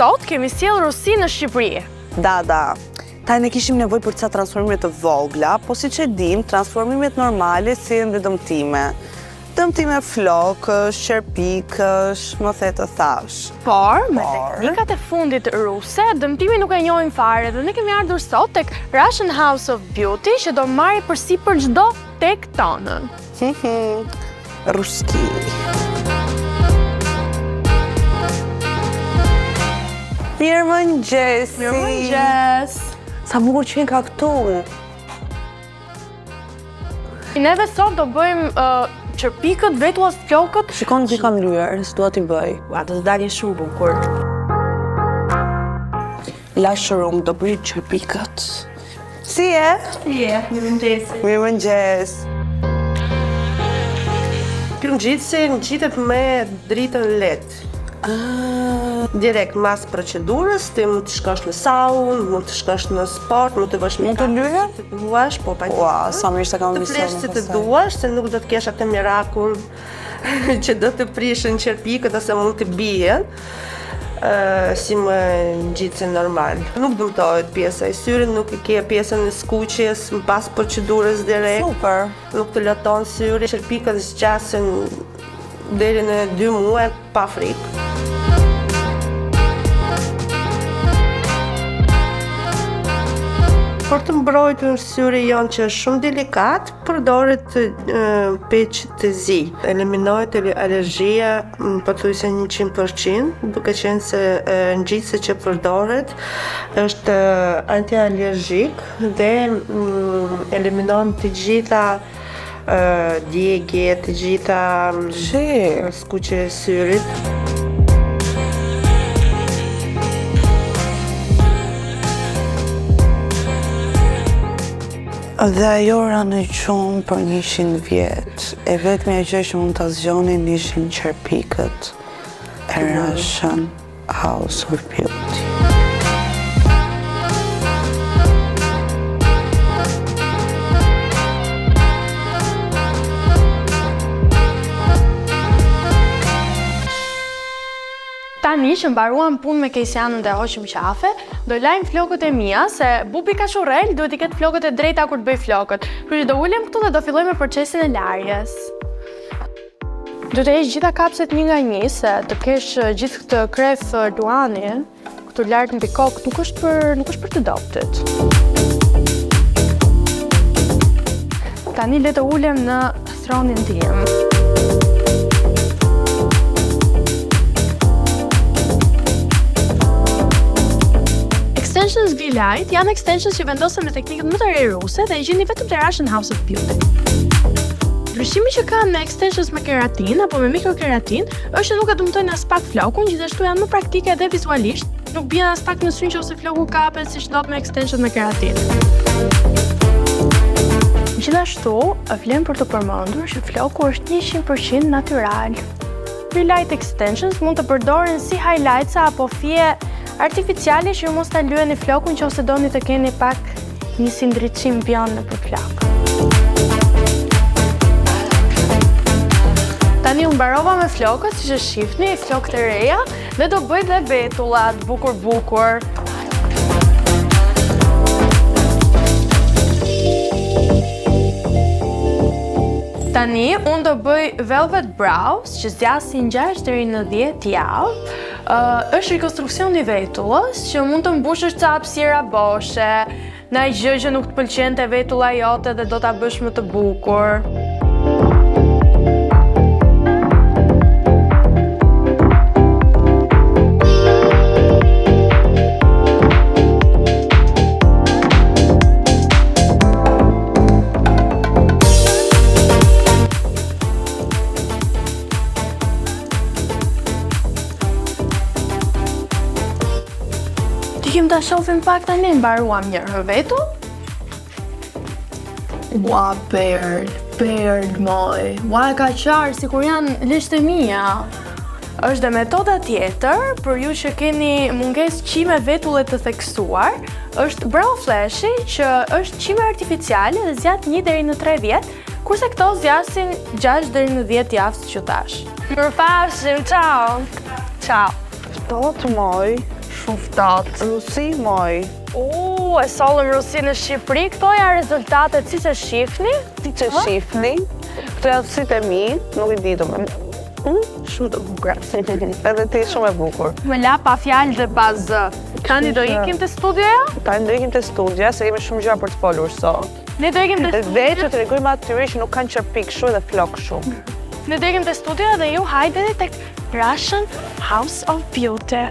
sot kemi sjellë Rusi në Shqipëri. Da. Ta ne kishim nevojë për ca transformime të vogla, po siç e dim, transformimet normale sillen dhe dëmtime. Dëmtime flokësh, qerpikësh, më the të thash. Por, me teknikat e fundit ruse, dëmtimi nuk e njohim fare dhe ne kemi ardhur sot tek Russian House of Beauty që do marrë përsipër çdo tek tonën. Ruski. Mirëmëngjes. Mirëmëngjes. Sa bukur që ka këtu. Neve sot do bëjmë qerpikët, vetullat, flokët. Shikon që kam lyer, s'dua t'i bëj. Ua, do të dalin shumë bukur. La shërum do bëj qerpikët. Si e? Mirëmëngjes. Mirëmëngjes. Kënggjitësi ngjitet me dritën LED. Direkt mas procedurës, ti mund të shkosh në saun, mund të shkosh në sport, mund të bësh Mund të lyhe? të duash, po pa Ua, sa mirë se kam të vision. flesh si të duash, se nuk do të kesh atë mirakull që do të prishën qerpikët ose mund të bien. Si më ngjitse normal. Nuk dëmtohet pjesa e syrit, nuk e ke pjesën e skuqjes pas procedurës direkt. Super. Nuk të loton syri, qerpikët zgjasen deri në 2 muaj pa frikë. Për të mbrojtur syri jonë që është shumë delikat, përdoret peq të zi. Eliminohet alergjia pothuajse 100%, duke qenë se ngjitësi që përdoret është antialergjik dhe eliminon të gjitha djegje, të gjitha skuqje e syrit. Dhe ajo ranë qumë për 100 vjetë. E vetmja gjë që mund të zgjonin ishin qerpikët e Russian House of Beauty. Tani që mbaruam punë me Kesianën dhe hoqëm qafe, do lajm flokët e mia se Bubi ka shurrel, duhet I ketë flokët e drejta kur të bëj flokët. Kështu që do ulem këtu dhe do filloj me procesin e larjes. Do të heq gjitha kapset një nga një, se të kesh gjithë këtë kref luani, këtu lart mbi kokë, nuk është për të doptit. Tani le të ulem në thronin tim. Extensions V-Light janë extensions që vendosen me teknikët më të re ruse dhe e gjeni vetëm te Russian House of Beauty. Ndryshimi që kanë me extensions me keratin apo me mikrokeratin është që nuk e dëmtojnë as pak flokun, gjithashtu janë më praktike dhe vizualisht, nuk bien as pak në sy nëse floku kapet siç ndodh me extensions me keratin. Gjithashtu, vlen për të përmendur që floku është 100% natyral. V-Light extensions mund të përdoren si highlights apo fije artificiali që mos ta lyeni flokun nëse doni të keni pak një si ndriçim bjond nëpër flok. Tani unë mbarova me flokët, siç e shihni, flokët e reja, dhe do bëj dhe vetullat bukur. Tani unë do bëj velvet brows që zgjasin 6 deri në 10 javë. Është rekonstruksion I vetullës që mund të mbushësh ca hapësira boshe, në ai gjë që nuk të pëlqente vetulla jote dhe do ta bësh më të bukur. Dikim ta shohim pak tani, mbaruam një vetull. Ua, Bird moj. Ua, e ka qarë, si kur janë lisht e mia. Është dhe metoda tjetër, për ju që keni munges qime vetullet të theksuar, është brow flashi, që është qime artificiale dhe zjat 1 deri në 3 vjet, kurse këto zjasin 6 deri në 10 javë si që tash. Mirupafshim, ciao! Ciao! Ftohtë moj, shumë ftohtë. Rusi, moj. E sollëm Rusi në Shqipëri, këto janë rezultatet si që shifni. Si që shifni, këto janë sytë e mi, nuk i di do me. Shumë të bukura. Edhe ti shumë e bukur. Me la pa fjalë dhe pa zë. Tani do ikim të studioja? Tani do ikim të studja, se kemi shumë gjëra për të folur sot. Ne do ikim të Dhe që të regojmë atyre që nuk kanë qërpik shumë dhe flok shumë. Ne do ikim të studioja dhe ju hajde tek Russian House of Beauty.